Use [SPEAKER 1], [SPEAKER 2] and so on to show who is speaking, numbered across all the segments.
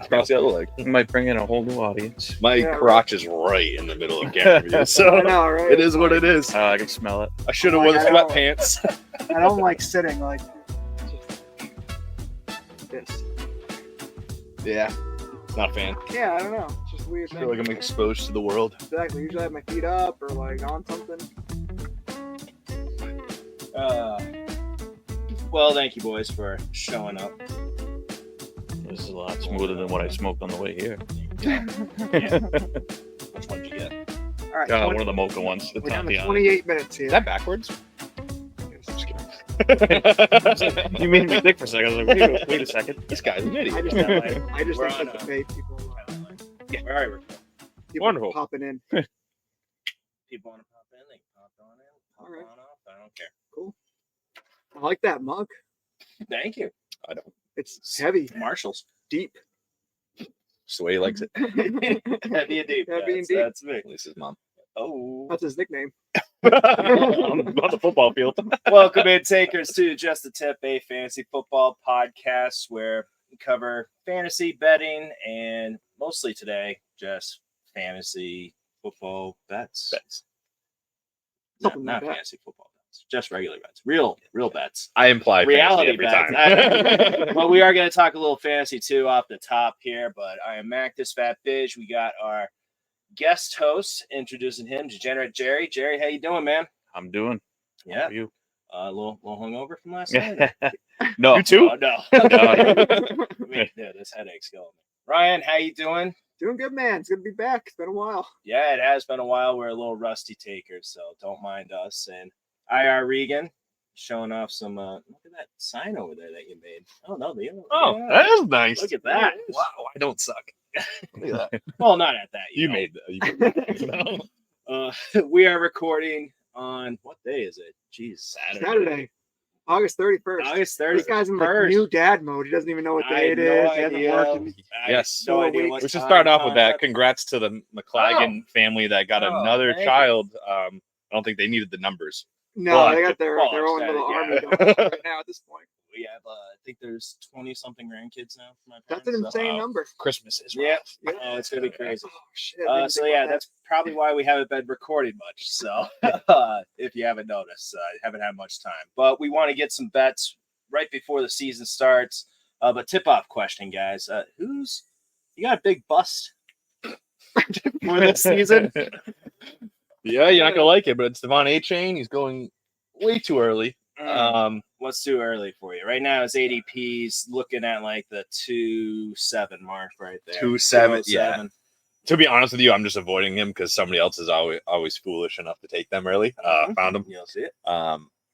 [SPEAKER 1] Cross the other leg.
[SPEAKER 2] You might bring in a whole new audience.
[SPEAKER 1] My crotch is right in the middle of camera view, so
[SPEAKER 3] I know, right?
[SPEAKER 1] it is what it is.
[SPEAKER 2] I can smell it.
[SPEAKER 1] I should have worn the sweatpants.
[SPEAKER 3] I don't like sitting like this.
[SPEAKER 1] Yeah, not a fan.
[SPEAKER 3] Yeah, I don't know. It's just a weird
[SPEAKER 1] I
[SPEAKER 3] thing.
[SPEAKER 1] feel like I'm exposed to the world.
[SPEAKER 3] Exactly. Usually I have my feet up or like on something.
[SPEAKER 4] Well, thank you, boys, for showing up.
[SPEAKER 2] This is a lot smoother than what I smoked on the way here.
[SPEAKER 4] Yeah. Which one did you get?
[SPEAKER 3] All right.
[SPEAKER 2] One of the mocha ones.
[SPEAKER 3] We're down to 28 minutes here.
[SPEAKER 1] Is that backwards?
[SPEAKER 2] You made me think for a second. I was like, wait a second.
[SPEAKER 1] This guy's an idiot.
[SPEAKER 3] I just think that the pay people,
[SPEAKER 4] Yeah. Where are you?
[SPEAKER 3] people
[SPEAKER 1] Wonderful.
[SPEAKER 3] popping in.
[SPEAKER 4] People want to pop in, they can pop on in, pop
[SPEAKER 3] All right.
[SPEAKER 4] on off. I don't care.
[SPEAKER 3] Cool. I like that mug.
[SPEAKER 4] Thank you.
[SPEAKER 1] I don't.
[SPEAKER 3] It's heavy,
[SPEAKER 4] Marshall's.
[SPEAKER 3] deep.
[SPEAKER 1] That's the way he likes it.
[SPEAKER 4] Heavy and deep.
[SPEAKER 3] Heavy and
[SPEAKER 4] That's-
[SPEAKER 3] deep.
[SPEAKER 4] That's me.
[SPEAKER 1] At least his mom.
[SPEAKER 4] Oh.
[SPEAKER 3] That's his nickname.
[SPEAKER 2] on the football field.
[SPEAKER 4] Welcome in, takers, to Just the Tip, a fantasy football podcast where we cover fantasy betting and mostly today just fantasy football bets.
[SPEAKER 3] Something
[SPEAKER 4] Not
[SPEAKER 3] like that.
[SPEAKER 4] fantasy football bets, just regular bets, real bets.
[SPEAKER 1] I imply
[SPEAKER 4] Reality
[SPEAKER 1] fantasy every
[SPEAKER 4] bets.
[SPEAKER 1] time.
[SPEAKER 4] Well, we are going to talk a little fantasy too off the top here, but I am Mac Disfatt-Bidge. We got our guest host introducing him, Degenerate Jerry. Jerry, how you doing, man?
[SPEAKER 2] I'm doing.
[SPEAKER 4] Yeah,
[SPEAKER 2] How are you?
[SPEAKER 4] a little hungover from last night.
[SPEAKER 2] No.
[SPEAKER 1] You too?
[SPEAKER 4] Oh, no.
[SPEAKER 2] No.
[SPEAKER 4] Yeah, this headache's killing me. Ryan, how you doing?
[SPEAKER 3] Doing good, man. It's good to be back. It's been a while.
[SPEAKER 4] Yeah, it has been a while. We're a little rusty takers, so don't mind us. And IR Regan showing off some. Look at that sign over there that you made. Oh no,
[SPEAKER 1] Oh,
[SPEAKER 4] yeah.
[SPEAKER 1] that is nice.
[SPEAKER 4] Look at that.
[SPEAKER 1] Wow, I don't suck. Look at that.
[SPEAKER 4] Well, not at that.
[SPEAKER 1] You
[SPEAKER 4] know.
[SPEAKER 1] made that.
[SPEAKER 4] We are recording on what day is it? Jeez,
[SPEAKER 3] Saturday, August 31st.
[SPEAKER 4] August
[SPEAKER 3] This
[SPEAKER 4] 30th.
[SPEAKER 3] guy's in like new dad mode. He doesn't even know what
[SPEAKER 4] I
[SPEAKER 3] day
[SPEAKER 4] had
[SPEAKER 3] it
[SPEAKER 4] no
[SPEAKER 3] is. He hasn't
[SPEAKER 4] idea.
[SPEAKER 3] worked.
[SPEAKER 1] Yes.
[SPEAKER 4] No
[SPEAKER 3] So
[SPEAKER 4] idea
[SPEAKER 3] we
[SPEAKER 4] what
[SPEAKER 1] We should
[SPEAKER 4] time
[SPEAKER 1] start off with that.
[SPEAKER 4] contact-
[SPEAKER 1] Congrats to the McLagan family that got
[SPEAKER 4] Oh,
[SPEAKER 1] another
[SPEAKER 4] thank you.
[SPEAKER 1] child. I don't think they needed the numbers.
[SPEAKER 3] No,
[SPEAKER 1] Well,
[SPEAKER 3] they got their
[SPEAKER 4] well,
[SPEAKER 3] own little
[SPEAKER 4] yeah.
[SPEAKER 3] army going right now at this point.
[SPEAKER 4] We have, I think there's 20-something grandkids now for my
[SPEAKER 3] That's
[SPEAKER 4] parents.
[SPEAKER 3] an insane number.
[SPEAKER 1] Christmas is
[SPEAKER 4] Yeah.
[SPEAKER 1] rough.
[SPEAKER 4] Oh, it's gonna be crazy.
[SPEAKER 3] Oh, shit, I didn't
[SPEAKER 4] So
[SPEAKER 3] think
[SPEAKER 4] yeah,
[SPEAKER 3] about that.
[SPEAKER 4] that's probably why we haven't been recording much. So if you haven't noticed, haven't had much time. But we want to get some bets right before the season starts. But tip-off question, guys: you got a big bust for this season?
[SPEAKER 1] Yeah, you're not gonna like it, but it's Devon A. Chain. He's going way too early.
[SPEAKER 4] What's too early for you? Right now, his ADP's looking at like the 2.7 mark right there.
[SPEAKER 1] 2.7,
[SPEAKER 4] 2.07.
[SPEAKER 1] yeah. To be honest with you, I'm just avoiding him because somebody else is always foolish enough to take them early. Found him.
[SPEAKER 4] You'll see it.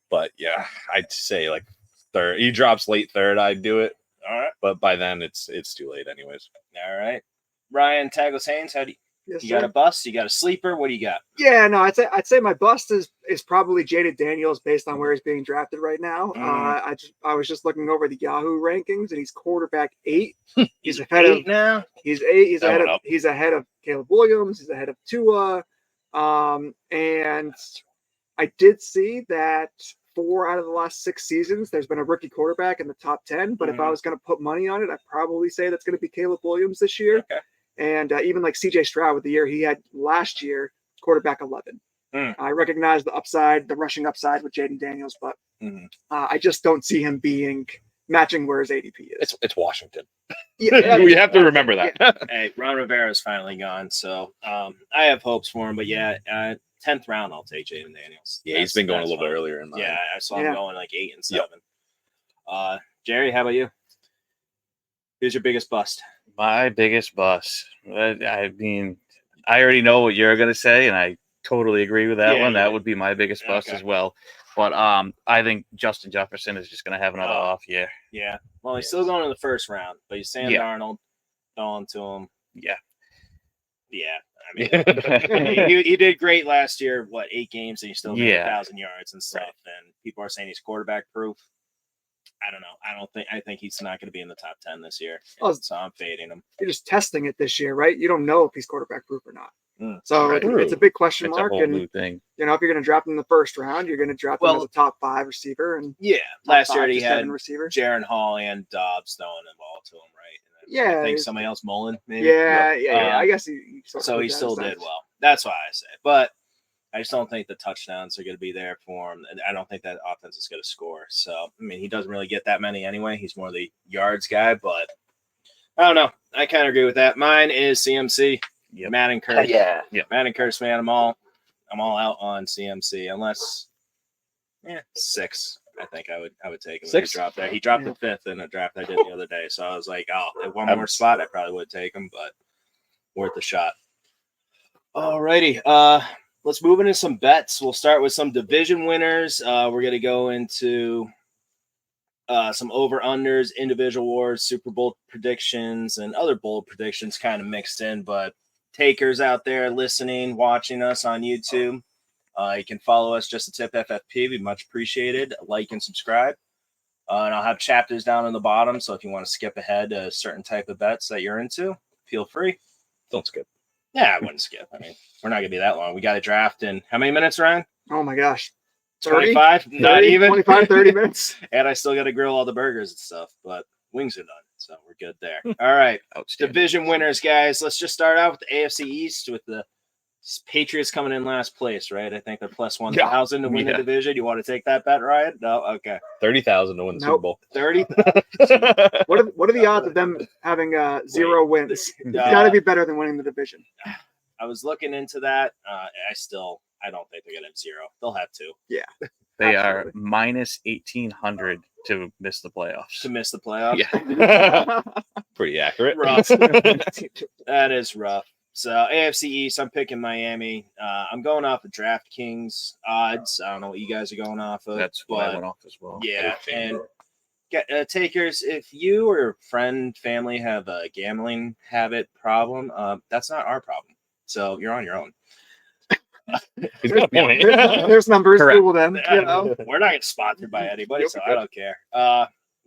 [SPEAKER 1] But yeah, I'd say like third. He drops late third. I'd do it.
[SPEAKER 4] All right.
[SPEAKER 1] But by then it's too late anyways.
[SPEAKER 4] All right. Ryan Tagless Haynes, how do
[SPEAKER 3] Yes,
[SPEAKER 4] you
[SPEAKER 3] sir.
[SPEAKER 4] got a bust? You got a sleeper? What do you got?
[SPEAKER 3] Yeah, no, I'd say my bust is probably Jaden Daniels based on where he's being drafted right now. I was just looking over the Yahoo rankings and he's quarterback 8. He's ahead of
[SPEAKER 4] now.
[SPEAKER 3] he's 8. He's
[SPEAKER 1] That
[SPEAKER 3] ahead
[SPEAKER 1] went
[SPEAKER 3] of
[SPEAKER 1] up.
[SPEAKER 3] he's ahead of Caleb Williams. He's ahead of Tua. And I did see that 4 out of the last 6 seasons there's been a rookie quarterback in the top 10. But if I was going to put money on it, I'd probably say that's going to be Caleb Williams this year.
[SPEAKER 4] Okay.
[SPEAKER 3] And even like CJ Stroud with the year he had last year, quarterback 11. I recognize the upside, the rushing upside with Jaden Daniels, but I just don't see him being matching where his ADP is.
[SPEAKER 1] It's Washington.
[SPEAKER 3] Yeah,
[SPEAKER 1] We have to remember that.
[SPEAKER 4] Hey, Ron Rivera's finally gone, so I have hopes for him. But yeah, 10th round, I'll take Jaden Daniels.
[SPEAKER 1] Yeah, he's been going a
[SPEAKER 4] That's
[SPEAKER 1] little bit
[SPEAKER 4] fine.
[SPEAKER 1] earlier in mine.
[SPEAKER 4] Yeah, I saw him
[SPEAKER 3] Yeah.
[SPEAKER 4] going like 8 and 7. Jerry, how about you? Who's your biggest bust?
[SPEAKER 2] My biggest bust. I mean, I already know what you're going to say, and I totally agree with that
[SPEAKER 4] Yeah,
[SPEAKER 2] one.
[SPEAKER 4] yeah.
[SPEAKER 2] That would be my biggest bust
[SPEAKER 4] Okay.
[SPEAKER 2] as well. But I think Justin Jefferson is just going to have another off year.
[SPEAKER 4] Yeah. Well, he's still going in the first round, but he's Sam
[SPEAKER 2] Yeah.
[SPEAKER 4] Darnold throwing to him.
[SPEAKER 2] Yeah.
[SPEAKER 4] Yeah. I mean, he did great last year. What, 8 games, and he still got 1,000 yards and stuff. And people are saying he's quarterback proof. I don't know. I think he's not going to be in the top 10 this year.
[SPEAKER 3] Oh.
[SPEAKER 4] So I'm fading him.
[SPEAKER 3] You're just testing it this year, right? You don't know if he's quarterback proof or not. So
[SPEAKER 2] Right.
[SPEAKER 3] it's a big question
[SPEAKER 2] It's a
[SPEAKER 3] mark.
[SPEAKER 2] whole
[SPEAKER 3] And
[SPEAKER 2] new thing.
[SPEAKER 3] you know, if you're going to draft him in the first round, you're going to draft him as a top 5 receiver. And
[SPEAKER 4] Yeah.
[SPEAKER 3] top
[SPEAKER 4] Last
[SPEAKER 3] 5
[SPEAKER 4] year
[SPEAKER 3] to
[SPEAKER 4] he had
[SPEAKER 3] 7 receiver.
[SPEAKER 4] Jaron Hall and Dobbs throwing the ball to him, right? And
[SPEAKER 3] Yeah,
[SPEAKER 4] I think
[SPEAKER 3] he's-
[SPEAKER 4] somebody else, Mullen, maybe.
[SPEAKER 3] yeah. I guess he sort of
[SPEAKER 4] So
[SPEAKER 3] put
[SPEAKER 4] he
[SPEAKER 3] that
[SPEAKER 4] still
[SPEAKER 3] aside.
[SPEAKER 4] did well. That's why I say. But I just don't think the touchdowns are going to be there for him. And I don't think that offense is going to score. So, I mean, he doesn't really get that many anyway. He's more the yards guy. But I don't know. I kind of agree with that. Mine is CMC.
[SPEAKER 2] Yep.
[SPEAKER 4] Matt and Curse.
[SPEAKER 2] Yeah.
[SPEAKER 4] Matt and Curse, man. I'm all out on CMC. Unless, 6. I think I would take him.
[SPEAKER 1] 6?
[SPEAKER 4] He dropped there. He dropped
[SPEAKER 3] Yeah.
[SPEAKER 4] the 5th in a draft I did the other day. So I was like, oh, at one more spot, I probably would take him, but worth a shot. Alrighty. Let's move into some bets. We'll start with some division winners. We're going to go into some over-unders, individual awards, Super Bowl predictions, and other bold predictions kind of mixed in. But takers out there listening, watching us on YouTube, you can follow us just a tip FFP. We'd much appreciated. Like and subscribe. And I'll have chapters down on the bottom. So if you want to skip ahead to a certain type of bets that you're into, feel free.
[SPEAKER 1] Don't skip.
[SPEAKER 4] Yeah, I wouldn't skip. I mean, we're not going to be that long. We got a draft in how many minutes, Ryan?
[SPEAKER 3] Oh my gosh. 30?
[SPEAKER 4] 25? Not
[SPEAKER 3] 30,
[SPEAKER 4] even?
[SPEAKER 3] 25, 30 minutes.
[SPEAKER 4] And I still got to grill all the burgers and stuff, but wings are done. So we're good there. All right.
[SPEAKER 2] Outstanding.
[SPEAKER 4] Division winners, guys. Let's just start out with the AFC East with the Patriots coming in last place, right? I think they're plus 1,000 to win the division. You want to take that bet, Ryan? No? Okay.
[SPEAKER 1] 30,000 to win the Super
[SPEAKER 3] Nope.
[SPEAKER 1] Bowl.
[SPEAKER 4] 30?
[SPEAKER 3] What are the odds of them having 0 wins? It's got to be better than winning the division.
[SPEAKER 4] I was looking into that. I don't think they're going to have 0. They'll have 2
[SPEAKER 2] They
[SPEAKER 3] Absolutely.
[SPEAKER 2] are minus 1,800 to miss the playoffs.
[SPEAKER 4] to miss the playoffs.
[SPEAKER 2] Yeah.
[SPEAKER 1] Pretty accurate.
[SPEAKER 4] Rough. That is rough. So AFC East, I'm picking Miami. I'm going off of DraftKings odds. I don't know what you guys are going off of.
[SPEAKER 2] That's what I
[SPEAKER 4] but
[SPEAKER 2] went off as well.
[SPEAKER 4] yeah, and takers, if you or friend, family have a gambling habit problem, that's not our problem. So you're on your own.
[SPEAKER 1] He's got a point.
[SPEAKER 3] There's numbers.
[SPEAKER 2] Correct.
[SPEAKER 3] Google them. You know?
[SPEAKER 4] We're not getting sponsored by anybody,
[SPEAKER 3] Nope.
[SPEAKER 4] so I don't care.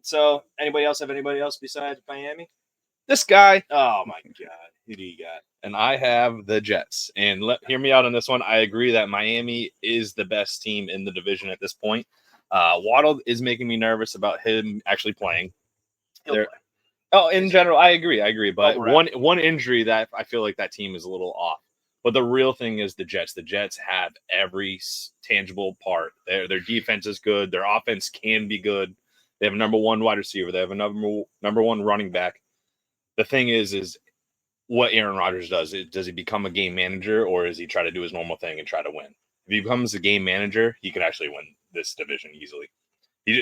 [SPEAKER 4] So anybody else have anybody else besides Miami?
[SPEAKER 1] This guy,
[SPEAKER 4] Oh my God, who do you got?
[SPEAKER 1] and I have the Jets. And hear me out on this one. I agree that Miami is the best team in the division at this point. Waddle is making me nervous about him actually playing.
[SPEAKER 4] He'll
[SPEAKER 1] There-
[SPEAKER 4] play.
[SPEAKER 1] Oh, in general, I agree. But
[SPEAKER 4] Overall.
[SPEAKER 1] one injury that I feel like that team is a little off. But the real thing is the Jets. The Jets have every tangible part. Their defense is good. Their offense can be good. They have a number 1 wide receiver. They have a number 1 running back. The thing is what Aaron Rodgers does. Does he become a game manager, or does he try to do his normal thing and try to win? If he becomes a game manager, he could actually win this division easily.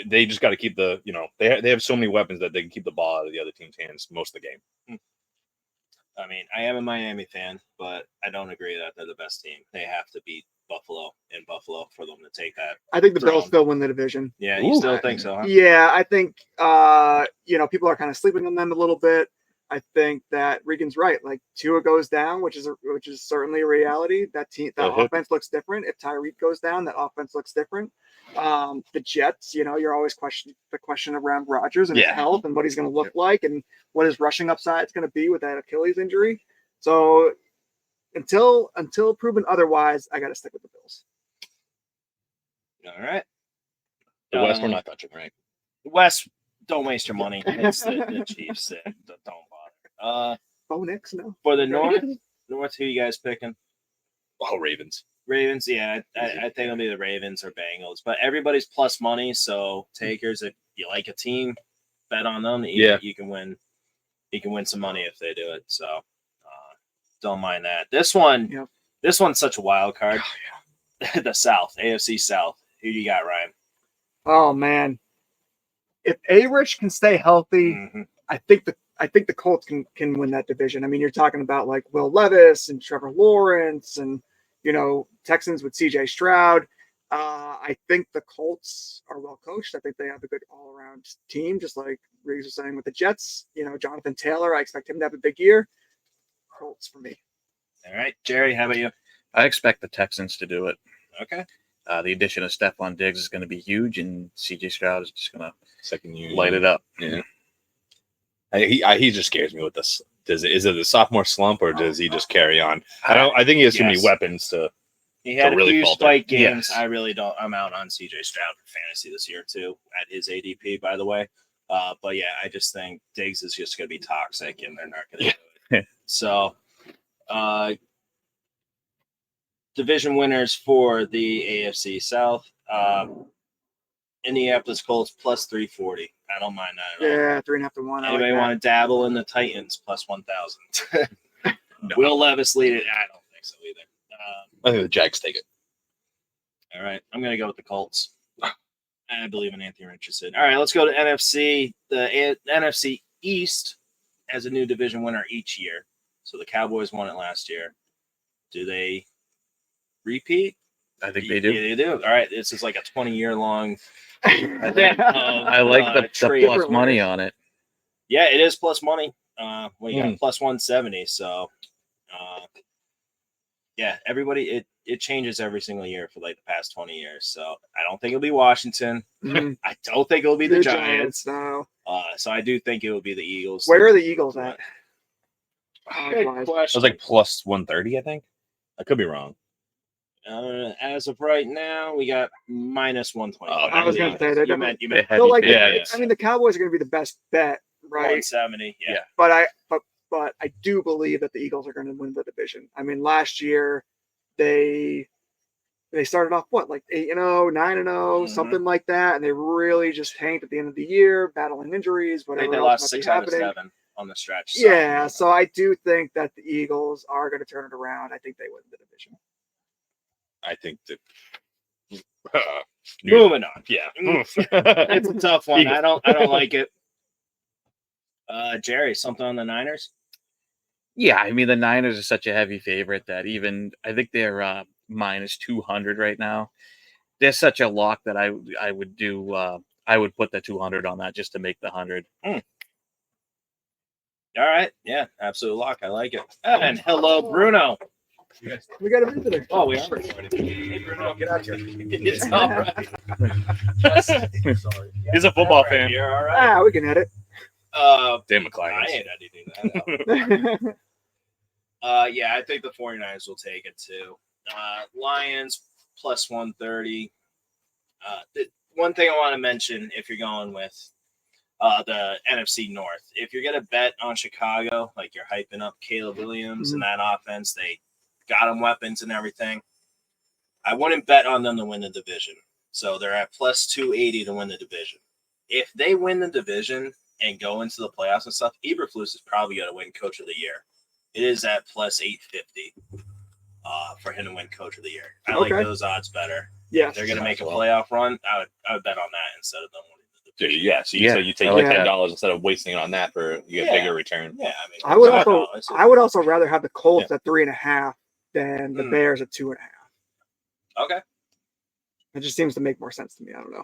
[SPEAKER 1] They just got to keep they have so many weapons that they can keep the ball out of the other team's hands most of the game.
[SPEAKER 4] I mean, I am a Miami fan, but I don't agree that they're the best team. They have to beat Buffalo in Buffalo for them to take that.
[SPEAKER 3] I think the
[SPEAKER 4] Throne.
[SPEAKER 3] Bills still win the division.
[SPEAKER 4] Yeah, you
[SPEAKER 1] Ooh.
[SPEAKER 4] still think so, huh?
[SPEAKER 3] Yeah, I think people are kind of sleeping on them a little bit. I think that Regan's right. Like Tua goes down, which is certainly a reality. That offense looks different. If Tyreek goes down, that offense looks different. The Jets, you're always the question around Rodgers and his health and what he's going to look like and what his rushing upside is going to be with that Achilles injury. So until proven otherwise, I got to stick with the Bills.
[SPEAKER 4] All right.
[SPEAKER 1] The West, we're not touching, right?
[SPEAKER 4] West, don't waste your money. It's the Chiefs. Don't bother.
[SPEAKER 3] Bo Nix, no.
[SPEAKER 4] For the North, who you guys picking?
[SPEAKER 1] Oh, Ravens.
[SPEAKER 4] Ravens, yeah, I think it'll be the Ravens or Bengals. But everybody's plus money, so takers, if you like a team, bet on them. You can win. You can win some money if they do it. So don't mind that. This one's such a wild card. The South, AFC South. Who do you got, Ryan?
[SPEAKER 3] Oh man, if A-Rich can stay healthy,
[SPEAKER 4] Mm-hmm.
[SPEAKER 3] I think the Colts can win that division. I mean, you're talking about like Will Levis and Trevor Lawrence and Texans with CJ Stroud. I think the Colts are well coached. I think they have a good all-around team, just like Riggs was saying with the Jets. Jonathan Taylor, I expect him to have a big year. Colts for me.
[SPEAKER 4] All right, Jerry, how about you?
[SPEAKER 2] I expect the Texans to do it.
[SPEAKER 4] Okay.
[SPEAKER 2] The addition of Stephon Diggs is going to be huge, and CJ Stroud is just going
[SPEAKER 1] Second year.
[SPEAKER 2] to light it up.
[SPEAKER 1] Yeah. He just scares me with this. Is it a sophomore slump, or does he just carry on? I think he has too many
[SPEAKER 4] Yes.
[SPEAKER 1] weapons to.
[SPEAKER 4] He had
[SPEAKER 1] really
[SPEAKER 4] a few
[SPEAKER 1] falter.
[SPEAKER 4] spike games.
[SPEAKER 2] Yes.
[SPEAKER 4] I really don't. I'm out on CJ Stroud for fantasy this year too at his ADP, by the way. But yeah, I just think Diggs is just going to be toxic, and they're not going to do it. So, division winners for the AFC South. Indianapolis Colts plus 340. I don't mind that at all.
[SPEAKER 3] Yeah, 3.5 to 1.
[SPEAKER 4] Anybody want to dabble in the Titans plus 1,000?
[SPEAKER 1] No.
[SPEAKER 4] Will Levis lead it? I don't think so either.
[SPEAKER 1] I think the Jags take it.
[SPEAKER 4] All right, I'm going to go with the Colts. I believe in Anthony Richardson. All right, let's go to NFC. The NFC East has a new division winner each year. So the Cowboys won it last year. Do they repeat?
[SPEAKER 2] I think they do.
[SPEAKER 4] Yeah, they do. All right, this is like a 20-year-long.
[SPEAKER 2] I like the
[SPEAKER 4] trade.
[SPEAKER 2] plus money on it.
[SPEAKER 4] Yeah, it is plus money. Well, you got plus 170. So, yeah, everybody, it changes every single year for like the past 20 years. So I don't think it'll be Washington. I don't think it'll be the Giants.
[SPEAKER 3] No.
[SPEAKER 4] So I do think it will be the Eagles.
[SPEAKER 3] Where are the Eagles at?
[SPEAKER 4] Good
[SPEAKER 1] It
[SPEAKER 4] question.
[SPEAKER 1] was like plus 130, I think. I could be wrong.
[SPEAKER 4] As of right now, we got minus 120.
[SPEAKER 3] I was going to say
[SPEAKER 4] you meant
[SPEAKER 3] So, like,
[SPEAKER 1] Yeah.
[SPEAKER 3] I mean, the Cowboys are going to be the best bet, right?
[SPEAKER 4] 170. Yeah.
[SPEAKER 3] But I do believe that the Eagles are going to win the division. I mean, last year they started off like 8-0, 9-0, something like that, and they really just tanked at the end of the year, battling injuries.
[SPEAKER 4] I
[SPEAKER 3] Whatever
[SPEAKER 4] think they
[SPEAKER 3] else
[SPEAKER 4] lost
[SPEAKER 3] might be
[SPEAKER 4] 6 out of
[SPEAKER 3] happening.
[SPEAKER 4] 7 on the stretch.
[SPEAKER 3] Yeah, so I do think that the Eagles are going to turn it around. I think they win the division.
[SPEAKER 1] I think that.
[SPEAKER 4] Moving on.
[SPEAKER 1] Yeah.
[SPEAKER 4] It's a tough one.
[SPEAKER 1] Eagles.
[SPEAKER 4] I don't like it. Jerry, something on the Niners?
[SPEAKER 2] Yeah, I mean the Niners are such a heavy favorite that even I think they're minus 200 right now. They're such a lock that I would do. I would put the 200 on that just to make the 100.
[SPEAKER 4] All right. Yeah, absolute lock. I like it. And hello, Bruno.
[SPEAKER 3] We got a visitor.
[SPEAKER 4] Oh, we are recording. Hey, Bruno, get out here. It's all right. Sorry.
[SPEAKER 1] He's a football fan.
[SPEAKER 4] You're all right.
[SPEAKER 3] We can edit.
[SPEAKER 1] Damn
[SPEAKER 4] I
[SPEAKER 1] McLean.
[SPEAKER 4] ain't editing that. Yeah, I think the 49ers will take it too. Lions plus 130. The one thing I want to mention, if you're going with the NFC North, if you're going to bet on Chicago, like you're hyping up Caleb Williams and that offense, they got him weapons and everything. I wouldn't bet on them to win the division. So they're at plus 280 to win the division. If they win the division and go into the playoffs and stuff, Eberflus is probably going to win Coach of the Year. It is at plus 850 for him to win Coach of the Year. I like those odds better.
[SPEAKER 3] Yeah,
[SPEAKER 4] If they're going to make a playoff run, I would bet on that instead of them winning the division.
[SPEAKER 1] Yeah, so you take
[SPEAKER 2] like
[SPEAKER 1] $10 instead of wasting it on that for you get a bigger return.
[SPEAKER 4] Yeah, I mean,
[SPEAKER 3] I would also rather have the Colts at 3.5 than the Bears at 2.5.
[SPEAKER 4] Okay.
[SPEAKER 3] It just seems to make more sense to me. I don't know.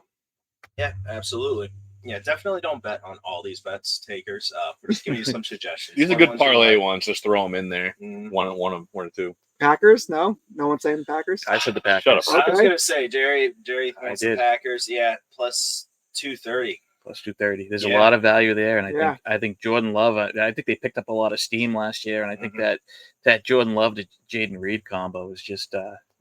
[SPEAKER 4] Yeah, absolutely. Yeah, definitely don't bet on all these bets, takers. We're just giving you some suggestions.
[SPEAKER 1] These are good parlay ones. Just throw them in there.
[SPEAKER 4] Mm.
[SPEAKER 1] One or two.
[SPEAKER 3] Packers? No one's saying the Packers.
[SPEAKER 2] I said the Packers.
[SPEAKER 1] Shut up.
[SPEAKER 4] I was
[SPEAKER 3] Okay.
[SPEAKER 4] going to say, Jerry wants the
[SPEAKER 2] did.
[SPEAKER 4] Packers. Yeah, plus 230.
[SPEAKER 2] Plus 230. There's a
[SPEAKER 4] Yeah.
[SPEAKER 2] lot of value there, and
[SPEAKER 3] Yeah.
[SPEAKER 2] I think Jordan Love. I think they picked up a lot of steam last year, and I think that Jordan Love to Jaden Reed combo is just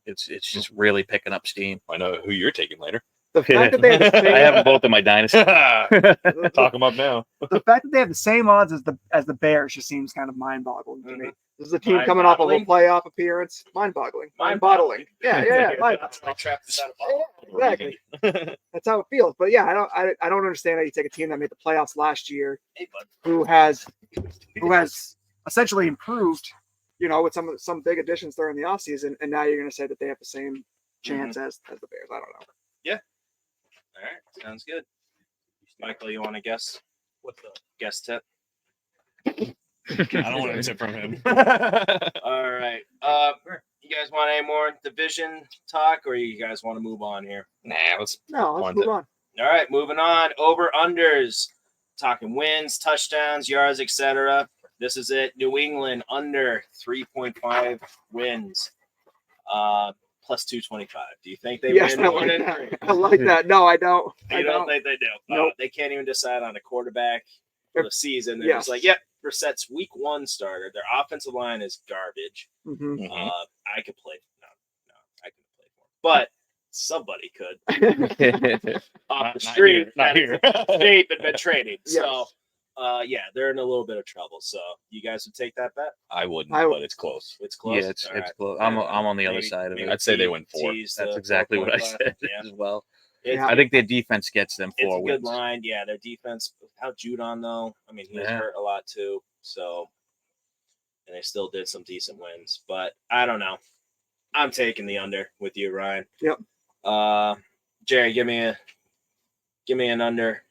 [SPEAKER 2] it's just really picking up steam.
[SPEAKER 1] I know who you're taking later.
[SPEAKER 3] The fact that they have the
[SPEAKER 2] I
[SPEAKER 3] same,
[SPEAKER 2] have them both in my dynasty.
[SPEAKER 1] Talk them up now.
[SPEAKER 3] the fact that they have the same odds as the Bears just seems kind of mind-boggling to me. This is a team coming off of a playoff appearance. Mind-boggling. Mind-boggling. Yeah.
[SPEAKER 4] That's my trap is out of ball.
[SPEAKER 3] Exactly. That's how it feels. But yeah, I don't understand how you take a team that made the playoffs last year,
[SPEAKER 4] Hey, bud.
[SPEAKER 3] who has essentially improved, with some big additions during the offseason, and now you're going to say that they have the same chance as the Bears. I don't know.
[SPEAKER 4] All right, sounds good. Michael, you want to guess? What's the guess tip?
[SPEAKER 1] I don't want to tip from him.
[SPEAKER 4] All right. You guys want any more division talk, or you guys want to move on here?
[SPEAKER 1] Nah, let's
[SPEAKER 3] Move on.
[SPEAKER 4] All right, moving on. Over unders, talking wins, touchdowns, yards, etc. This is it. New England under 3.5 wins. Plus 225. Do you think they
[SPEAKER 3] Yes,
[SPEAKER 4] win?
[SPEAKER 3] I like that. I like that. No, I don't.
[SPEAKER 4] You don't think they do?
[SPEAKER 3] Nope.
[SPEAKER 4] They can't even decide on a quarterback for the season. They're just like, yep, Brissett's week 1 starter. Their offensive line is garbage.
[SPEAKER 3] Mm-hmm.
[SPEAKER 4] I could play. No, I couldn't play for him. But somebody could off
[SPEAKER 1] Not
[SPEAKER 4] the street.
[SPEAKER 1] here, not here.
[SPEAKER 4] They've been trading. So,
[SPEAKER 3] Yes.
[SPEAKER 4] yeah, they're in a little bit of trouble. So, you guys would take that bet?
[SPEAKER 1] I wouldn't,
[SPEAKER 3] I-
[SPEAKER 1] but it's close.
[SPEAKER 4] It's close.
[SPEAKER 2] Yeah, it's
[SPEAKER 4] All right.
[SPEAKER 2] close. I'm on the other
[SPEAKER 4] Maybe-
[SPEAKER 2] side of
[SPEAKER 4] maybe
[SPEAKER 2] it.
[SPEAKER 1] I'd say they win 4.
[SPEAKER 4] tease
[SPEAKER 2] That's
[SPEAKER 4] the
[SPEAKER 2] exactly what I
[SPEAKER 4] 4.5.
[SPEAKER 2] said
[SPEAKER 4] Yeah.
[SPEAKER 2] as well.
[SPEAKER 4] It's,
[SPEAKER 3] Yeah.
[SPEAKER 2] I think their defense gets them
[SPEAKER 4] it's
[SPEAKER 2] 4
[SPEAKER 4] a good
[SPEAKER 2] wins.
[SPEAKER 4] line. Yeah, their defense without Judon though. I mean, he was
[SPEAKER 2] Yeah.
[SPEAKER 4] hurt a lot too. So, and they still did some decent wins. But I don't know. I'm taking the under with you, Ryan.
[SPEAKER 3] Yep.
[SPEAKER 4] Jerry, give me an under,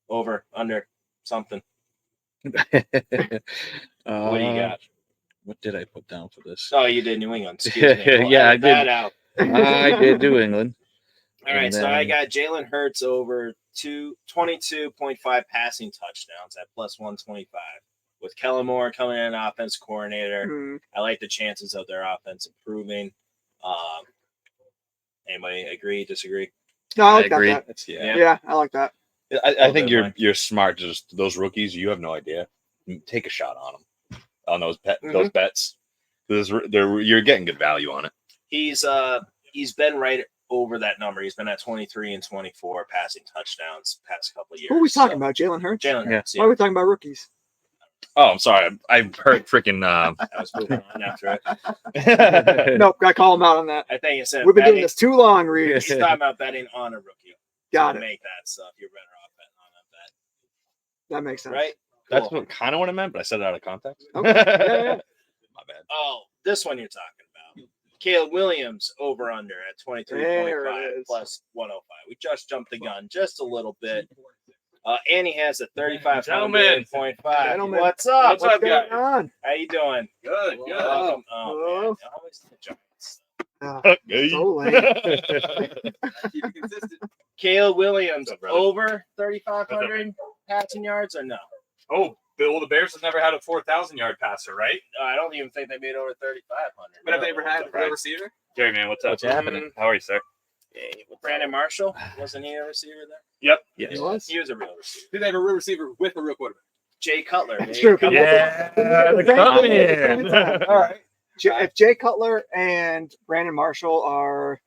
[SPEAKER 4] over, under, something. What do you got?
[SPEAKER 2] What did I put down for this?
[SPEAKER 4] Oh, you did New England. Excuse me. We'll
[SPEAKER 2] Yeah, I
[SPEAKER 4] edit that
[SPEAKER 2] did.
[SPEAKER 4] out.
[SPEAKER 2] I did New England.
[SPEAKER 4] All right,
[SPEAKER 2] And
[SPEAKER 4] so I
[SPEAKER 2] then-
[SPEAKER 4] got Jalen Hurts over 22.5 passing touchdowns at plus 125. With Kellen Moore coming in offense coordinator,
[SPEAKER 3] Mm,
[SPEAKER 4] I like the chances of their offense improving. Anybody agree, disagree?
[SPEAKER 3] no, I like
[SPEAKER 2] agree.
[SPEAKER 3] that.
[SPEAKER 1] It's,
[SPEAKER 3] Yeah, I I like that.
[SPEAKER 1] I think
[SPEAKER 4] good line.
[SPEAKER 1] you're smart. Just those rookies, you have no idea. Take a shot on them on those
[SPEAKER 4] Mm-hmm.
[SPEAKER 1] those bets. You're getting good value on it.
[SPEAKER 4] He's been right over that number. He's been at 23 and 24 passing touchdowns past couple of years.
[SPEAKER 3] Who are we talking about? Jalen Hurts?
[SPEAKER 4] Jalen
[SPEAKER 2] Yeah.
[SPEAKER 4] Hurts.
[SPEAKER 3] Why are we talking about rookies?
[SPEAKER 1] Oh, I'm sorry. I heard freaking.
[SPEAKER 4] I was moving on after it.
[SPEAKER 3] Nope, got to call him out on that.
[SPEAKER 4] I think it said
[SPEAKER 3] We've been doing
[SPEAKER 4] betting.
[SPEAKER 3] this too long, Reed.
[SPEAKER 4] He's talking about betting on a rookie.
[SPEAKER 3] Got
[SPEAKER 4] So
[SPEAKER 3] it.
[SPEAKER 4] Make that stuff. You're better off betting on
[SPEAKER 3] That makes
[SPEAKER 4] that
[SPEAKER 3] sense.
[SPEAKER 4] bet, right?
[SPEAKER 1] That's
[SPEAKER 4] Cool.
[SPEAKER 1] what kind of what I meant, but I said it out of context.
[SPEAKER 3] Okay. Yeah, yeah.
[SPEAKER 1] My bad.
[SPEAKER 4] Oh, this one you're talking about. Caleb Williams over under at 23.5
[SPEAKER 3] There it is.
[SPEAKER 4] plus 105. We just jumped the gun just a little bit. And he has a 3,500.5.
[SPEAKER 3] Gentlemen.
[SPEAKER 4] What's up?
[SPEAKER 3] What's going
[SPEAKER 5] guys?
[SPEAKER 3] on?
[SPEAKER 4] How you doing?
[SPEAKER 5] Good, good.
[SPEAKER 4] Welcome.
[SPEAKER 3] Hello.
[SPEAKER 4] Man. Always the Giants.
[SPEAKER 1] Hey.
[SPEAKER 3] So late.
[SPEAKER 5] Keep it consistent.
[SPEAKER 4] Caleb Williams
[SPEAKER 1] What's up, brother?
[SPEAKER 4] over 3,500 passing yards or no?
[SPEAKER 5] Oh, Bill, the Bears have never had a 4,000-yard passer, right?
[SPEAKER 4] I don't even think they made over 3,500.
[SPEAKER 5] But have they ever had a
[SPEAKER 1] Right.
[SPEAKER 5] real receiver?
[SPEAKER 1] Jerry, man, what's up?
[SPEAKER 2] What's happening?
[SPEAKER 1] How are you, sir?
[SPEAKER 4] Brandon Marshall, wasn't he a receiver there?
[SPEAKER 5] Yep.
[SPEAKER 2] Yes.
[SPEAKER 3] He was?
[SPEAKER 4] He was a real receiver.
[SPEAKER 5] Did they have a real receiver with a real quarterback?
[SPEAKER 4] Jay Cutler.
[SPEAKER 3] That's
[SPEAKER 4] maybe.
[SPEAKER 3] true.
[SPEAKER 1] Yeah, the
[SPEAKER 3] Cutman.
[SPEAKER 5] All right.
[SPEAKER 3] If Jay Cutler and Brandon Marshall are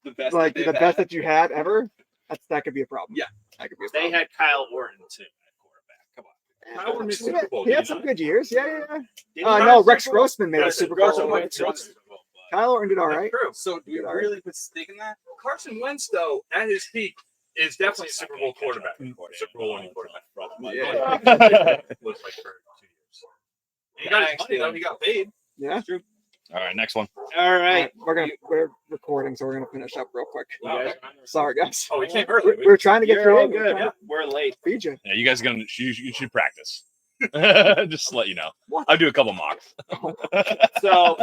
[SPEAKER 5] The best.
[SPEAKER 3] like
[SPEAKER 5] that
[SPEAKER 3] the
[SPEAKER 5] they've
[SPEAKER 3] best
[SPEAKER 5] had.
[SPEAKER 3] that you had ever, that could be a problem.
[SPEAKER 5] Yeah.
[SPEAKER 3] That could be a
[SPEAKER 4] They
[SPEAKER 3] problem.
[SPEAKER 4] had Kyle Orton too at quarterback. Come on.
[SPEAKER 5] Kyle Orton made Super Bowl,
[SPEAKER 3] He
[SPEAKER 5] did
[SPEAKER 3] had
[SPEAKER 5] he
[SPEAKER 3] some
[SPEAKER 5] not?
[SPEAKER 3] good years. Yeah, yeah, yeah.
[SPEAKER 4] Did
[SPEAKER 3] No,
[SPEAKER 4] he not?
[SPEAKER 3] Rex Grossman made a
[SPEAKER 5] Rex
[SPEAKER 3] Super
[SPEAKER 5] Grossman
[SPEAKER 3] Bowl.
[SPEAKER 5] went
[SPEAKER 4] Went
[SPEAKER 5] to
[SPEAKER 4] to
[SPEAKER 5] the
[SPEAKER 4] the Super Bowl, but-
[SPEAKER 3] Kyle Orton did all right.
[SPEAKER 5] True. So do we
[SPEAKER 3] All right.
[SPEAKER 5] really put stake in that? Carson Wentz, though, at his peak, is definitely a Super Bowl quarterback. Super Bowl winning quarterback.
[SPEAKER 3] Yeah.
[SPEAKER 5] Looks like for 2 years. He got his money, though. He got paid.
[SPEAKER 3] Yeah.
[SPEAKER 1] All right, next one.
[SPEAKER 4] All
[SPEAKER 3] All
[SPEAKER 4] right.
[SPEAKER 3] right, we're recording, so we're gonna finish up real quick.
[SPEAKER 4] You guys-
[SPEAKER 3] Sorry, guys.
[SPEAKER 5] Oh, he came early.
[SPEAKER 3] We're trying to get
[SPEAKER 4] You're
[SPEAKER 3] through.
[SPEAKER 4] all
[SPEAKER 3] it. We're
[SPEAKER 4] good.
[SPEAKER 3] trying to
[SPEAKER 4] We're late.
[SPEAKER 3] feed you.
[SPEAKER 1] Yeah, you guys you should practice. Just to let you know.
[SPEAKER 3] What?
[SPEAKER 1] I'll do a couple mocks.
[SPEAKER 4] So,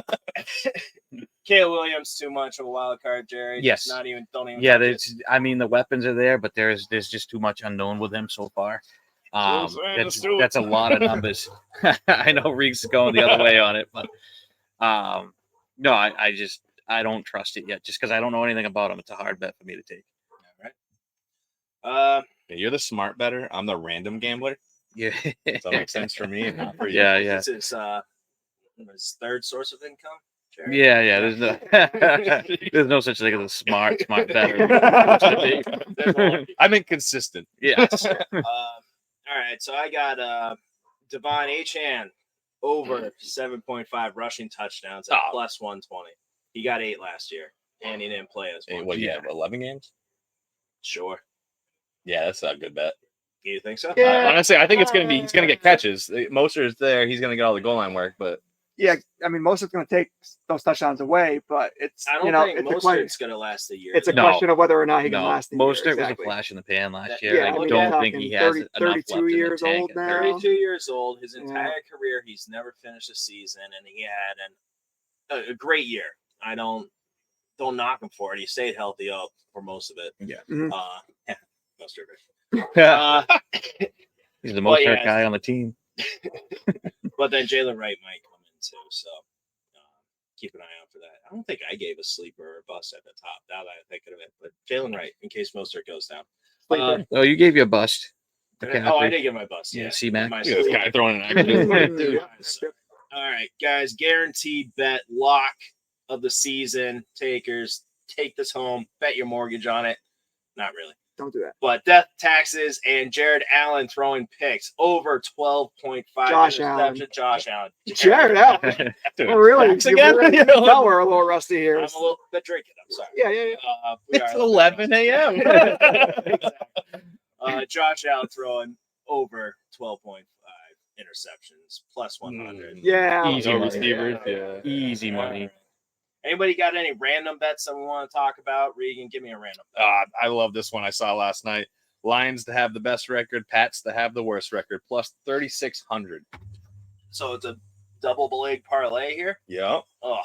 [SPEAKER 4] Caleb Williams too much of a wild card, Jerry.
[SPEAKER 2] Yes.
[SPEAKER 4] Don't even.
[SPEAKER 2] Yeah,
[SPEAKER 4] touch
[SPEAKER 2] there's. I mean, the weapons are there, but there's just too much unknown with him so far. That's a lot of numbers. I know Reek's going the other way on it, but no, I don't trust it yet, just because I don't know anything about him. It's a hard bet for me to take.
[SPEAKER 4] it.
[SPEAKER 1] Yeah, you're the smart better. I'm the random gambler.
[SPEAKER 2] Yeah,
[SPEAKER 1] Does that make sense for me and not for you?
[SPEAKER 2] yeah, yeah,
[SPEAKER 4] This is his third source of income. Jerry?
[SPEAKER 2] yeah, yeah. There's no such thing as a smart better.
[SPEAKER 4] There's one.
[SPEAKER 1] I'm inconsistent.
[SPEAKER 2] Yes.
[SPEAKER 4] All right, so I got Devon Achane over 7.5 rushing touchdowns at
[SPEAKER 1] Oh.
[SPEAKER 4] plus 120. He got 8 last year, and he didn't play as
[SPEAKER 1] Hey,
[SPEAKER 4] much.
[SPEAKER 1] what do you have? 11 games?
[SPEAKER 4] Sure.
[SPEAKER 1] Yeah, that's a good bet.
[SPEAKER 4] You think so?
[SPEAKER 3] Yeah.
[SPEAKER 1] Honestly, I think he's gonna get catches. Moser is there. He's gonna get all the goal line work, but
[SPEAKER 3] Yeah, I mean, most of it's going to take those touchdowns away, but it's
[SPEAKER 4] I don't
[SPEAKER 3] you know
[SPEAKER 4] think
[SPEAKER 3] it's a, question,
[SPEAKER 4] Mostert's going to last a year.
[SPEAKER 3] it's a
[SPEAKER 2] No.
[SPEAKER 3] question of whether or not he can
[SPEAKER 2] No,
[SPEAKER 3] last.
[SPEAKER 2] most
[SPEAKER 3] year,
[SPEAKER 2] of it was a
[SPEAKER 3] exactly.
[SPEAKER 2] flash in the pan last
[SPEAKER 4] Yeah,
[SPEAKER 2] year.
[SPEAKER 3] I
[SPEAKER 2] I
[SPEAKER 3] mean,
[SPEAKER 2] don't
[SPEAKER 3] we're
[SPEAKER 2] think he
[SPEAKER 3] talking
[SPEAKER 2] has
[SPEAKER 3] 30,
[SPEAKER 2] enough left
[SPEAKER 3] 32
[SPEAKER 2] in
[SPEAKER 3] years
[SPEAKER 2] the tank
[SPEAKER 3] old
[SPEAKER 2] at
[SPEAKER 3] now.
[SPEAKER 4] 32 years old. His
[SPEAKER 3] Yeah.
[SPEAKER 4] entire career, he's never finished a season, and he had a great year. I don't knock him for it. He stayed healthy up for most of it.
[SPEAKER 2] Yeah.
[SPEAKER 3] Mhm.
[SPEAKER 4] Most of it.
[SPEAKER 2] He's the most
[SPEAKER 4] yeah.
[SPEAKER 2] hurt guy on the team.
[SPEAKER 4] But then Jalen Wright might come in too, so keep an eye out for that. I don't think I gave a sleeper or a bust at the top. Now that I think of it, but Jalen Wright, in case Mostert goes down.
[SPEAKER 3] Sleeper.
[SPEAKER 2] Oh, you gave you a bust.
[SPEAKER 4] I did give my bust.
[SPEAKER 2] Yeah,
[SPEAKER 4] Yeah,
[SPEAKER 2] C-Mac.
[SPEAKER 4] My
[SPEAKER 1] yeah, this
[SPEAKER 4] sleeper.
[SPEAKER 1] guy throwing an action.
[SPEAKER 3] Dude.
[SPEAKER 4] All right, guys, guaranteed bet lock of the season takers take this home, bet your mortgage on it. Not really.
[SPEAKER 3] Don't do that.
[SPEAKER 4] But death, taxes, and Jared Allen throwing picks over 12.5.
[SPEAKER 3] Josh Allen.
[SPEAKER 4] Josh Allen.
[SPEAKER 3] Jared Allen.
[SPEAKER 2] Dude,
[SPEAKER 3] Oh, really?
[SPEAKER 2] facts
[SPEAKER 3] You
[SPEAKER 2] again?
[SPEAKER 3] really can tell we're a little rusty
[SPEAKER 4] I'm
[SPEAKER 3] here.
[SPEAKER 4] a little bit drinking. I'm sorry.
[SPEAKER 3] Yeah.
[SPEAKER 4] We
[SPEAKER 2] It's
[SPEAKER 4] are a little bit
[SPEAKER 2] 11
[SPEAKER 4] rusty.
[SPEAKER 2] a.m.
[SPEAKER 4] Josh Allen throwing over 12.5 interceptions, plus 100.
[SPEAKER 3] Yeah.
[SPEAKER 2] Easy
[SPEAKER 1] No
[SPEAKER 2] money.
[SPEAKER 1] receivers. Yeah.
[SPEAKER 2] Easy money.
[SPEAKER 4] Anybody got any random bets that we want to talk about? Regan, give me a random bet.
[SPEAKER 1] I love this one I saw last night. Lions to have the best record, Pats to have the worst record, plus 3,600.
[SPEAKER 4] So it's a double leg parlay here.
[SPEAKER 1] Yeah,
[SPEAKER 4] Oh,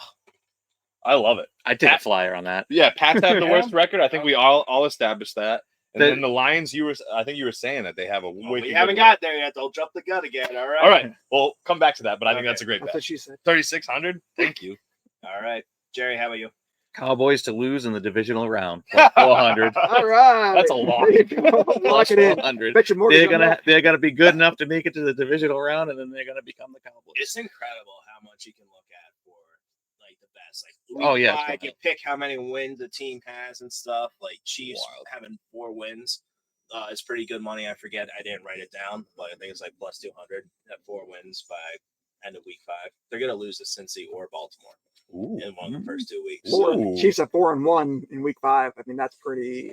[SPEAKER 1] I love it.
[SPEAKER 2] I take a flyer on that.
[SPEAKER 1] Yeah, Pats have the
[SPEAKER 4] Yeah.
[SPEAKER 1] worst record. I think we all established that. And
[SPEAKER 2] The-
[SPEAKER 1] then the Lions, I think you were saying that they have a way.
[SPEAKER 4] we
[SPEAKER 1] too
[SPEAKER 4] haven't
[SPEAKER 1] good
[SPEAKER 4] got there yet. They'll jump the gun again. All right.
[SPEAKER 1] All right, well, come back to that, but I think
[SPEAKER 4] Okay.
[SPEAKER 1] that's a great
[SPEAKER 3] That's
[SPEAKER 1] bet.
[SPEAKER 3] what she said.
[SPEAKER 1] 3,600. Thank you.
[SPEAKER 4] All right. Jerry, how about you?
[SPEAKER 2] Cowboys to lose in the divisional round. Plus 400.
[SPEAKER 3] All right.
[SPEAKER 1] That's a lot.
[SPEAKER 3] There you go. Lock
[SPEAKER 2] Plus
[SPEAKER 3] it in.
[SPEAKER 2] 400.
[SPEAKER 3] Bet your mortgage on that.
[SPEAKER 2] They're gonna be good enough to make it to the divisional round, and then they're gonna become the Cowboys.
[SPEAKER 4] It's incredible how much you can look at for like the best. Like
[SPEAKER 2] Oh, yeah,
[SPEAKER 4] week
[SPEAKER 2] it's
[SPEAKER 4] 5, you pick how many wins the team has and stuff. Like Chiefs
[SPEAKER 1] Wild.
[SPEAKER 4] having 4 wins. It's pretty good money. I forget. I didn't write it down, but I think it's like plus 200 at 4 wins by end of week 5. They're gonna lose to Cincy or Baltimore
[SPEAKER 1] Ooh.
[SPEAKER 4] in one of the first 2 weeks.
[SPEAKER 3] Four-
[SPEAKER 1] Ooh.
[SPEAKER 3] Chiefs are 4-1 in week 5. I mean, that's pretty.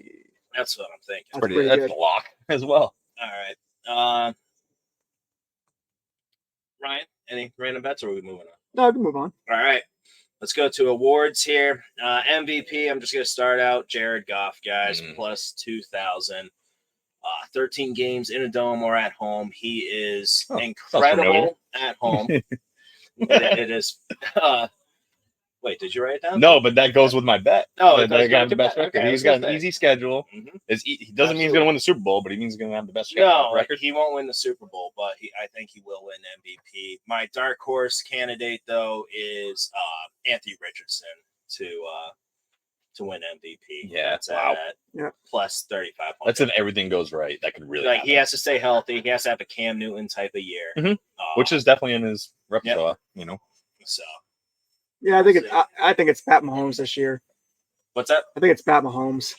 [SPEAKER 4] That's what I'm thinking.
[SPEAKER 3] That's
[SPEAKER 1] Pretty,
[SPEAKER 3] pretty
[SPEAKER 1] that's
[SPEAKER 3] good.
[SPEAKER 1] a lock as well.
[SPEAKER 4] All right. Ryan, any random bets, or are we moving on?
[SPEAKER 3] No, I can move on.
[SPEAKER 4] All right. Let's go to awards here. MVP, I'm just going to start out. Jared Goff, guys, plus 2,000. 13 games in a dome or at home. He is incredible at home. it is. Wait, did you write it down?
[SPEAKER 1] No, but that goes with my bet.
[SPEAKER 4] Oh,
[SPEAKER 1] that
[SPEAKER 4] it does
[SPEAKER 1] they
[SPEAKER 4] go
[SPEAKER 1] got
[SPEAKER 4] with
[SPEAKER 1] the
[SPEAKER 4] your
[SPEAKER 1] best
[SPEAKER 4] bet.
[SPEAKER 1] record.
[SPEAKER 4] Okay, I
[SPEAKER 1] He's
[SPEAKER 4] was
[SPEAKER 1] got
[SPEAKER 4] gonna
[SPEAKER 1] an
[SPEAKER 4] say.
[SPEAKER 1] easy schedule.
[SPEAKER 4] Mhm.
[SPEAKER 1] He doesn't mean he's going to win the Super Bowl, but he means he's going to have the best
[SPEAKER 4] No,
[SPEAKER 1] record.
[SPEAKER 4] he won't win the Super Bowl, but I think he will win MVP. My dark horse candidate, though, is Anthony Richardson to win MVP.
[SPEAKER 1] Yeah,
[SPEAKER 4] That's
[SPEAKER 1] wow.
[SPEAKER 3] Yeah.
[SPEAKER 4] Plus 3,500.
[SPEAKER 1] That's if everything goes right. That could really
[SPEAKER 4] like
[SPEAKER 1] happen.
[SPEAKER 4] he has to stay healthy. He has to have a Cam Newton type of year,
[SPEAKER 1] Mhm. Which is definitely in his repertoire,
[SPEAKER 4] so.
[SPEAKER 3] Yeah, I think it's Pat Mahomes this year.
[SPEAKER 4] What's that?
[SPEAKER 3] I think it's Pat Mahomes.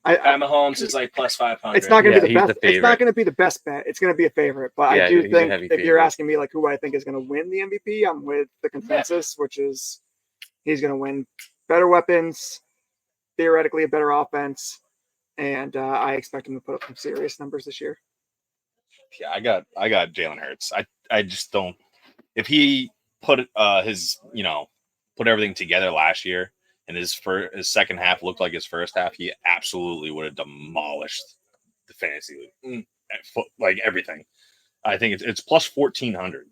[SPEAKER 4] Pat Mahomes is like plus 500.
[SPEAKER 3] It's not going to be
[SPEAKER 2] Yeah,
[SPEAKER 3] the
[SPEAKER 2] he's
[SPEAKER 3] best.
[SPEAKER 2] the
[SPEAKER 3] It's not
[SPEAKER 2] favorite.
[SPEAKER 3] going to be the best bet. It's going to be a favorite. But
[SPEAKER 2] Yeah,
[SPEAKER 3] I do
[SPEAKER 2] he's a
[SPEAKER 3] think
[SPEAKER 2] heavy
[SPEAKER 3] if you're
[SPEAKER 2] favorite.
[SPEAKER 3] asking me like who I think is going to win the MVP, I'm with the consensus, which is he's going to win. Better weapons, theoretically a better offense, and I expect him to put up some serious numbers this year.
[SPEAKER 1] Yeah, I got Jalen Hurts. I just don't. If he put put everything together last year, and his second half looked like his first half, he absolutely would have demolished the fantasy league, like everything. I think it's plus 1,400.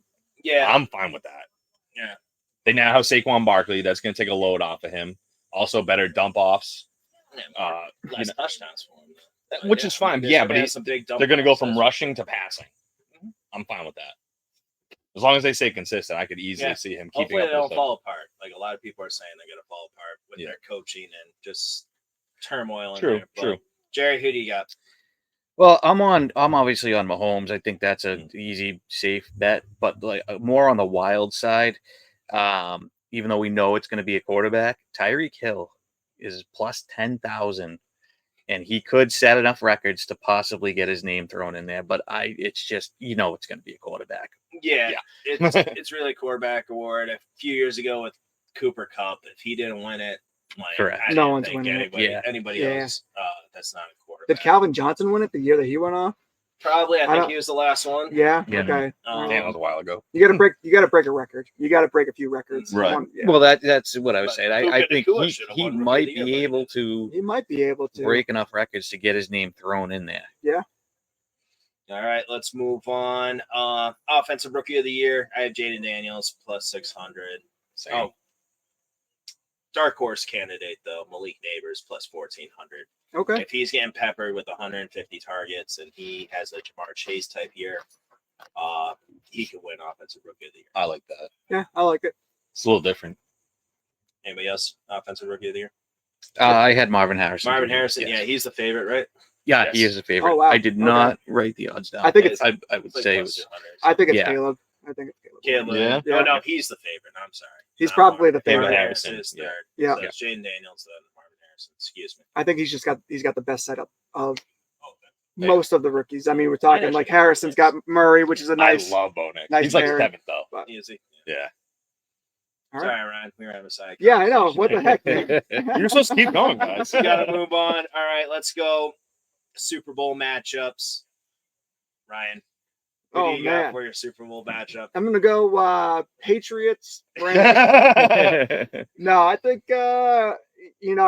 [SPEAKER 4] Yeah,
[SPEAKER 1] I'm fine with that.
[SPEAKER 4] Yeah.
[SPEAKER 1] They now have Saquon Barkley. That's going to take a load off of him. Also, better dump offs.
[SPEAKER 4] less touchdowns for him.
[SPEAKER 1] Which is fine,
[SPEAKER 4] They're
[SPEAKER 1] yeah,
[SPEAKER 4] gonna
[SPEAKER 1] but
[SPEAKER 4] have some big
[SPEAKER 1] They're going to go from
[SPEAKER 4] dump-offs.
[SPEAKER 1] rushing to passing. I'm fine with that. As long as they stay consistent, I could easily
[SPEAKER 4] Yeah.
[SPEAKER 1] see him keeping
[SPEAKER 4] Hopefully
[SPEAKER 1] up
[SPEAKER 4] they don't
[SPEAKER 1] with
[SPEAKER 4] fall apart. Like a lot of people are saying, they're going to fall apart with
[SPEAKER 1] Yeah.
[SPEAKER 4] their coaching and just turmoil. In
[SPEAKER 1] True,
[SPEAKER 4] there. But,
[SPEAKER 1] true.
[SPEAKER 4] Jerry, who do you got?
[SPEAKER 2] Well, I'm obviously on Mahomes. I think that's an easy, safe bet, but like more on the wild side. Even though we know it's going to be a quarterback, Tyreek Hill is plus 10,000, and he could set enough records to possibly get his name thrown in there. But it's just it's going to be a quarterback.
[SPEAKER 4] Yeah,
[SPEAKER 1] Yeah.
[SPEAKER 4] it's really a quarterback award. A few years ago with Cooper Kupp, if he didn't win it, like,
[SPEAKER 2] Correct.
[SPEAKER 4] I
[SPEAKER 3] No
[SPEAKER 4] didn't
[SPEAKER 3] one's
[SPEAKER 4] think
[SPEAKER 3] winning it.
[SPEAKER 4] anybody,
[SPEAKER 2] Yeah.
[SPEAKER 4] anybody
[SPEAKER 3] Yeah.
[SPEAKER 4] else that's not a quarterback.
[SPEAKER 3] Did Calvin Johnson win it the year that he went off?
[SPEAKER 4] Probably, I
[SPEAKER 3] I
[SPEAKER 4] think
[SPEAKER 3] don't-
[SPEAKER 4] he was the last one.
[SPEAKER 3] Yeah.
[SPEAKER 2] Yeah.
[SPEAKER 3] Okay.
[SPEAKER 4] Um,
[SPEAKER 1] Damn, that was a while ago.
[SPEAKER 3] You got to break a record. You got to break a few records.
[SPEAKER 1] Right.
[SPEAKER 3] Yeah.
[SPEAKER 2] Well, that's what I was
[SPEAKER 4] But
[SPEAKER 2] saying. I
[SPEAKER 4] Puka
[SPEAKER 2] think
[SPEAKER 4] Nacua should've
[SPEAKER 2] he
[SPEAKER 4] won Rookie of
[SPEAKER 2] might
[SPEAKER 4] the Year,
[SPEAKER 2] be
[SPEAKER 4] but he
[SPEAKER 2] able
[SPEAKER 4] didn't.
[SPEAKER 2] to
[SPEAKER 3] he might be able to
[SPEAKER 2] break enough records to get his name thrown in there.
[SPEAKER 4] All right, let's move on. Offensive Rookie of the Year. I have Jaden Daniels plus 600.
[SPEAKER 1] Same.
[SPEAKER 4] Oh, dark horse candidate though, Malik Neighbors plus 1,400.
[SPEAKER 3] Okay.
[SPEAKER 4] If he's getting peppered with 150 targets and he has a Jamar Chase type year, he could win Offensive Rookie of the Year.
[SPEAKER 1] I like that.
[SPEAKER 3] Yeah, I like it.
[SPEAKER 1] It's a little different.
[SPEAKER 4] Anybody else? Offensive Rookie of the Year?
[SPEAKER 2] I had Marvin Harrison.
[SPEAKER 4] Marvin Harrison.
[SPEAKER 1] Yes.
[SPEAKER 4] Yeah, he's the favorite, right?
[SPEAKER 2] Yeah, he
[SPEAKER 4] Yes.
[SPEAKER 2] is a favorite.
[SPEAKER 3] Oh, wow.
[SPEAKER 2] I did
[SPEAKER 3] Okay.
[SPEAKER 2] not write the odds down.
[SPEAKER 3] I think it's.
[SPEAKER 2] I would
[SPEAKER 4] It's like
[SPEAKER 2] say it
[SPEAKER 4] plus
[SPEAKER 2] was.
[SPEAKER 4] 200.
[SPEAKER 3] I think it's
[SPEAKER 2] Yeah.
[SPEAKER 3] Caleb. I think it's Caleb.
[SPEAKER 4] Caleb.
[SPEAKER 1] Yeah.
[SPEAKER 4] No,
[SPEAKER 3] Yeah.
[SPEAKER 4] no, he's the favorite. I'm sorry.
[SPEAKER 3] He's
[SPEAKER 4] Not
[SPEAKER 3] probably
[SPEAKER 4] Marvin.
[SPEAKER 3] the favorite.
[SPEAKER 4] Marvin
[SPEAKER 1] Harrison,
[SPEAKER 4] Harrison is
[SPEAKER 1] yeah.
[SPEAKER 4] third.
[SPEAKER 3] Yeah.
[SPEAKER 4] So it's Jaden Daniels, then Marvin Harrison. Excuse me.
[SPEAKER 3] I think he's got the best setup of
[SPEAKER 1] Hey.
[SPEAKER 3] most of the rookies. I mean, we're talking like Harrison's got Murray, which is a nice.
[SPEAKER 1] I love Bo Nix.
[SPEAKER 3] nice
[SPEAKER 1] He's like
[SPEAKER 3] pairing.
[SPEAKER 1] 7th though.
[SPEAKER 3] But,
[SPEAKER 4] Easy.
[SPEAKER 1] Yeah.
[SPEAKER 3] all
[SPEAKER 4] Sorry,
[SPEAKER 3] right.
[SPEAKER 4] Ryan. We were having a side.
[SPEAKER 3] Yeah, I know. What the heck,
[SPEAKER 4] conversation.
[SPEAKER 3] man?
[SPEAKER 1] You're supposed to keep going, guys.
[SPEAKER 4] We gotta move on. All right, let's go. Super Bowl matchups. Ryan, who
[SPEAKER 3] Oh,
[SPEAKER 4] do you got
[SPEAKER 3] man.
[SPEAKER 4] for your Super Bowl matchup?
[SPEAKER 3] I'm gonna go Patriots. Rams. No, I think I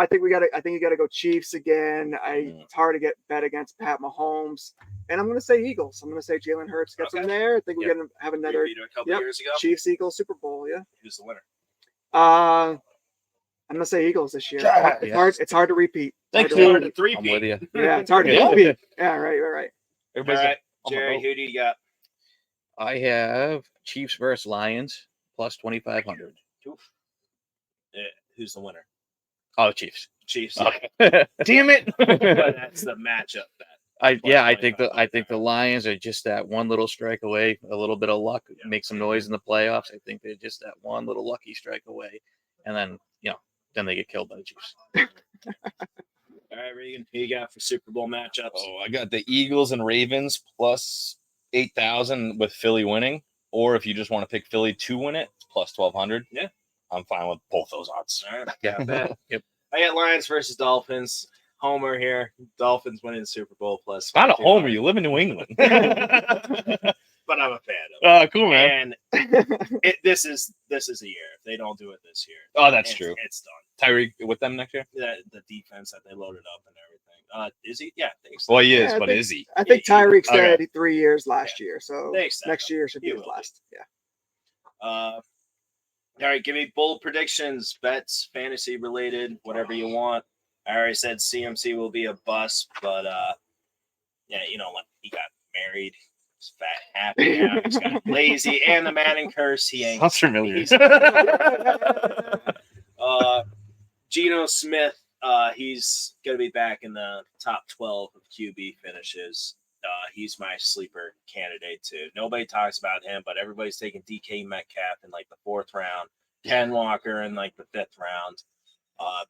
[SPEAKER 3] think you gotta go Chiefs again. It's hard to get bet against Pat Mahomes. And I'm gonna say Eagles. I'm gonna say Jalen Hurts gets them there. I think we're gonna have another
[SPEAKER 4] Repeat it a couple years ago.
[SPEAKER 3] Chiefs Eagles Super Bowl, yeah.
[SPEAKER 4] Who's the winner?
[SPEAKER 3] I'm gonna say Eagles this year. It's hard to repeat.
[SPEAKER 1] Thank
[SPEAKER 3] Hard
[SPEAKER 1] you.
[SPEAKER 3] to
[SPEAKER 4] Hard
[SPEAKER 3] repeat.
[SPEAKER 4] to
[SPEAKER 2] I'm with
[SPEAKER 4] three-peat.
[SPEAKER 2] you.
[SPEAKER 3] Yeah, it's hard to
[SPEAKER 1] Yeah.
[SPEAKER 3] repeat. Yeah, right.
[SPEAKER 4] All right, Jerry, who do you got?
[SPEAKER 2] I have Chiefs versus Lions plus 2,500.
[SPEAKER 4] Who's the winner?
[SPEAKER 2] Oh, Chiefs.
[SPEAKER 4] Chiefs.
[SPEAKER 1] Okay. Damn it.
[SPEAKER 4] But that's the matchup bet.
[SPEAKER 2] I think
[SPEAKER 4] 2,500.
[SPEAKER 2] the Lions are just that one little strike away, a little bit of luck, make some noise in the playoffs. I think they're just that one little lucky strike away, and then then they get killed by the Chiefs.
[SPEAKER 4] All right, Regan, who you got for Super Bowl matchups?
[SPEAKER 1] Oh, I got the Eagles and Ravens plus 8,000 with Philly winning. Or if you just want to pick Philly to win it, it's plus 1,200.
[SPEAKER 4] Yeah.
[SPEAKER 1] I'm fine with both those odds.
[SPEAKER 4] All right,
[SPEAKER 2] Yeah.
[SPEAKER 4] got that.
[SPEAKER 2] Yep.
[SPEAKER 4] I got Lions versus Dolphins. Homer here. Dolphins winning the Super Bowl plus.
[SPEAKER 1] Not a
[SPEAKER 4] 1,500.
[SPEAKER 1] homer. You live in New England.
[SPEAKER 4] But I'm a fan of it.
[SPEAKER 1] Cool, man.
[SPEAKER 4] And this is a year. If they don't do it this year,
[SPEAKER 1] Oh, that's true.
[SPEAKER 4] It's done.
[SPEAKER 1] Tyreek with them next year?
[SPEAKER 4] The defense that they loaded up and everything. Is he? Yeah, I think so.
[SPEAKER 1] Well, he is,
[SPEAKER 3] Yeah, I
[SPEAKER 1] but
[SPEAKER 3] think-
[SPEAKER 1] is he?
[SPEAKER 3] I think Tyreek said
[SPEAKER 1] Okay.
[SPEAKER 3] 3 years last year, so
[SPEAKER 4] They extend
[SPEAKER 3] next
[SPEAKER 4] him.
[SPEAKER 3] year should be
[SPEAKER 4] He
[SPEAKER 3] his
[SPEAKER 4] will be.
[SPEAKER 3] last. Yeah.
[SPEAKER 4] All right, give me bold predictions, bets, fantasy related, whatever you want. I already said CMC will be a bust, but yeah, he got married. He's fat, happy now. He's got lazy, and the Madden curse. He ain't.
[SPEAKER 1] Sounds familiar.
[SPEAKER 4] He's- Geno Smith, he's gonna be back in the top 12 of QB finishes. He's my sleeper candidate too. Nobody talks about him, but everybody's taking DK Metcalf in like the 4th round, Ken Walker in like the 5th round.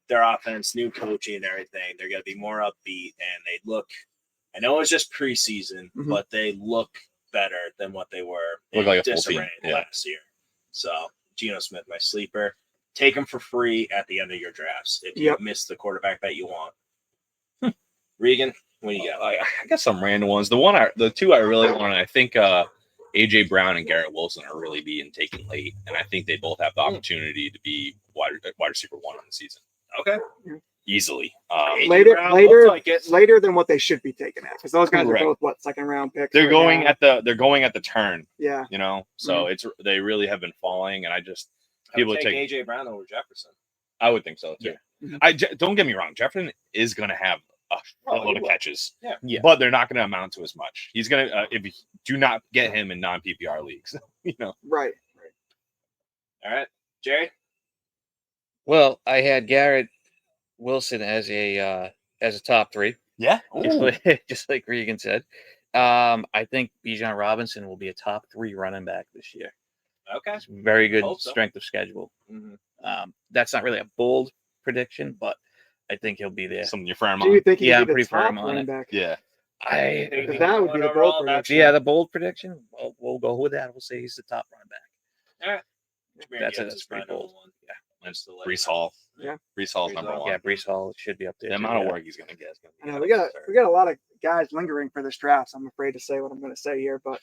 [SPEAKER 4] Their offense, new coaching and everything, they're gonna be more upbeat, and they look. I know it's just preseason,
[SPEAKER 3] Mhm.
[SPEAKER 4] but they look better than what they were
[SPEAKER 1] Look
[SPEAKER 4] in
[SPEAKER 1] like a full team,
[SPEAKER 4] disarray
[SPEAKER 1] yeah.
[SPEAKER 4] last year. So Geno Smith, my sleeper. Take him for free at the end of your drafts if you
[SPEAKER 3] Yep.
[SPEAKER 4] miss the quarterback that you want. Regan, what do you got?
[SPEAKER 1] I got some random ones. The two I really want, I think AJ Brown and Garrett Wilson are really being taken late, and I think they both have the opportunity to be wide receiver 1 on the season
[SPEAKER 4] Okay.
[SPEAKER 1] easily.
[SPEAKER 3] Later,
[SPEAKER 4] Brown looks like it.
[SPEAKER 3] later than what they should be taken at, because those guys
[SPEAKER 1] Correct.
[SPEAKER 3] are both 2nd round picks.
[SPEAKER 1] They're
[SPEAKER 3] right
[SPEAKER 1] going
[SPEAKER 3] now.
[SPEAKER 1] they're going at the turn,
[SPEAKER 3] Yeah.
[SPEAKER 1] So they really have been falling, and I just people
[SPEAKER 4] take
[SPEAKER 1] take.
[SPEAKER 4] AJ Brown over Jefferson.
[SPEAKER 1] I would think so too.
[SPEAKER 3] Yeah.
[SPEAKER 1] Don't get me wrong. Jefferson is going to have a load of catches,
[SPEAKER 4] Yeah.
[SPEAKER 1] but they're not going to amount to as much. He's going to if you do not get him in non PPR leagues,
[SPEAKER 3] Right.
[SPEAKER 4] All right, Jerry.
[SPEAKER 2] Well, I had Garrett Wilson as a top 3,
[SPEAKER 1] Yeah.
[SPEAKER 2] just like Regan said. I think Bijan Robinson will be a top 3 running back this year.
[SPEAKER 4] Okay.
[SPEAKER 2] It's very good
[SPEAKER 4] Hope so.
[SPEAKER 2] strength of schedule.
[SPEAKER 4] Mhm.
[SPEAKER 2] That's not really a bold prediction, but I think he'll be there.
[SPEAKER 1] Something you're firm
[SPEAKER 3] Do you
[SPEAKER 1] on.
[SPEAKER 3] think
[SPEAKER 2] Yeah,
[SPEAKER 3] he'd
[SPEAKER 2] I'm
[SPEAKER 3] be the
[SPEAKER 2] pretty firm
[SPEAKER 3] top
[SPEAKER 2] on
[SPEAKER 3] running
[SPEAKER 2] it.
[SPEAKER 3] back?
[SPEAKER 1] Yeah.
[SPEAKER 3] Because that would be the bold
[SPEAKER 4] Overall, that's-
[SPEAKER 3] prediction.
[SPEAKER 2] Yeah, the bold prediction. We'll go with that. We'll say he's the top running back.
[SPEAKER 4] All right.
[SPEAKER 2] That's pretty bold.
[SPEAKER 4] Yeah. Just to let
[SPEAKER 1] Brees
[SPEAKER 4] you know.
[SPEAKER 1] Hall.
[SPEAKER 3] Yeah.
[SPEAKER 1] Brees Hall's
[SPEAKER 4] Brees
[SPEAKER 1] number
[SPEAKER 4] Hall.
[SPEAKER 1] 1.
[SPEAKER 2] Yeah, Brees Hall should be up there.
[SPEAKER 1] The
[SPEAKER 2] too,
[SPEAKER 1] amount of
[SPEAKER 2] yeah.
[SPEAKER 1] work he's going to get is going to
[SPEAKER 3] I
[SPEAKER 1] be.
[SPEAKER 3] know we got a lot of guys lingering for this draft. So I'm afraid to say what I'm going to say here, but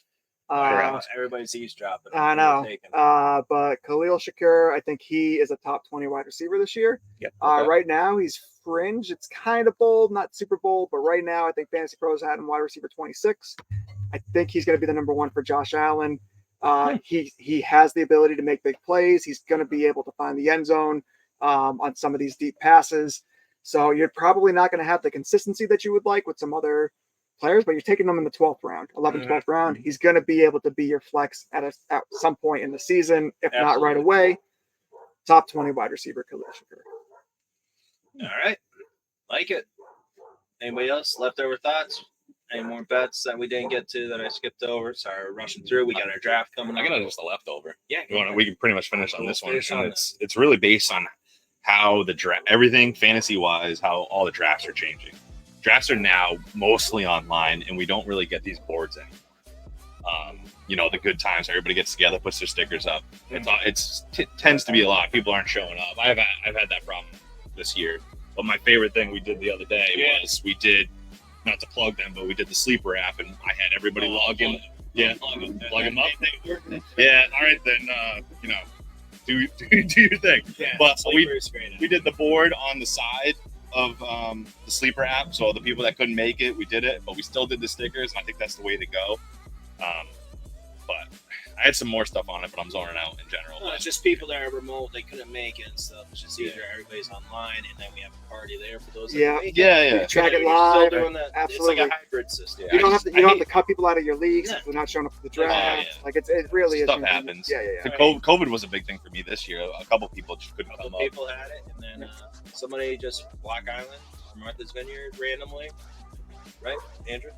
[SPEAKER 4] Everybody's eavesdropping.
[SPEAKER 3] I
[SPEAKER 4] Who
[SPEAKER 3] know.
[SPEAKER 4] we're taking.
[SPEAKER 3] But Khalil Shakur, I think he is a top 20 wide receiver this year.
[SPEAKER 2] Yep.
[SPEAKER 1] Okay.
[SPEAKER 3] Right now he's fringe. It's kind of bold, not super bold, but right now I think Fantasy Pros had him wide receiver 26. I think he's going to be the number 1 for Josh Allen. He has the ability to make big plays. He's going to be able to find the end zone on some of these deep passes. So you're probably not going to have the consistency that you would like with some other players, but you're taking them in the 12th round, 11th, 12th round. He's going to be able to be your flex at some point in the season, if not right
[SPEAKER 4] Absolutely.
[SPEAKER 3] away. Top 20 wide receiver, Khalil Shakur.
[SPEAKER 4] All right. Like it. Anybody else? Leftover thoughts? Any more bets that we didn't get to that I skipped over? Sorry, we're rushing through. We got our draft coming
[SPEAKER 1] I
[SPEAKER 4] up.
[SPEAKER 1] got just a leftover.
[SPEAKER 4] Yeah.
[SPEAKER 1] We can pretty much finish on
[SPEAKER 4] We'll
[SPEAKER 1] this one.
[SPEAKER 4] finish on
[SPEAKER 1] And
[SPEAKER 4] it.
[SPEAKER 1] it's really based on how the draft, everything fantasy wise, how all the drafts are changing. Drafts are now mostly online, and we don't really get these boards anymore. The good times, everybody gets together, puts their stickers up. Tends to be a lot. People aren't showing up. I've had that problem this year. But my favorite thing we did the other day was we did, not to plug them, but we did the sleeper app, and I had everybody log in. Yeah, plug them up. Yeah, all right then. Do your thing.
[SPEAKER 4] Yeah,
[SPEAKER 1] but we
[SPEAKER 4] great.
[SPEAKER 1] did the board on the side of the sleeper app, so the people that couldn't make it, we did it, but we still did the stickers, and I think that's the way to go. But I had some more stuff on it, but I'm zoning out in general.
[SPEAKER 4] No, it's just people that are remote, they couldn't make it and stuff. It's just easier. Everybody's online, and then we have a party there for those.
[SPEAKER 3] Yeah.
[SPEAKER 4] That make it.
[SPEAKER 1] Yeah.
[SPEAKER 3] Track it
[SPEAKER 4] You're
[SPEAKER 3] live.
[SPEAKER 4] still doing that.
[SPEAKER 3] Absolutely.
[SPEAKER 4] It's like a hybrid system.
[SPEAKER 3] You don't have to cut people out of your leagues if they're not showing up for the draft.
[SPEAKER 1] Yeah.
[SPEAKER 3] Like it really
[SPEAKER 1] Stuff
[SPEAKER 3] is.
[SPEAKER 1] happens.
[SPEAKER 3] Yeah.
[SPEAKER 1] The COVID was a big thing for me this year. A couple people just couldn't come up.
[SPEAKER 4] People had it, and then somebody just Block Island or Martha's Vineyard randomly, right, Andrew?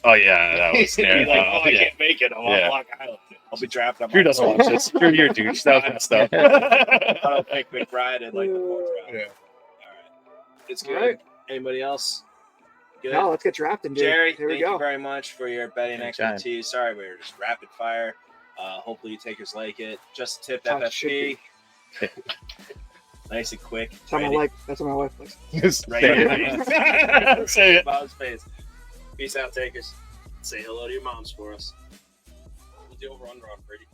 [SPEAKER 1] Oh yeah, that was
[SPEAKER 4] You're like, I
[SPEAKER 1] yeah.
[SPEAKER 4] can't make it. I'm on Block Island. I'll be drafting.
[SPEAKER 1] Drew doesn't watch this. Drew, you're a douche. That was messed up.
[SPEAKER 4] I don't think McBride in like the fourth round.
[SPEAKER 1] Yeah.
[SPEAKER 4] All right, it's good.
[SPEAKER 3] All right.
[SPEAKER 4] Anybody else? Good.
[SPEAKER 3] No, let's get drafting, dude.
[SPEAKER 4] Jerry,
[SPEAKER 3] Here we
[SPEAKER 4] thank you
[SPEAKER 3] go.
[SPEAKER 4] very much for your betting
[SPEAKER 2] Anytime.
[SPEAKER 4] expertise. Sorry, we were just rapid fire. Hopefully, you takers like it. Just a tip,
[SPEAKER 3] How it should
[SPEAKER 4] FFP. Nice and quick.
[SPEAKER 3] That's what my wife likes.
[SPEAKER 4] Right
[SPEAKER 1] Say
[SPEAKER 4] in
[SPEAKER 1] it.
[SPEAKER 4] your face.
[SPEAKER 1] Say it.
[SPEAKER 4] Mom's face. Peace out, takers. Say hello to your moms for us. We'll do over under on Brady.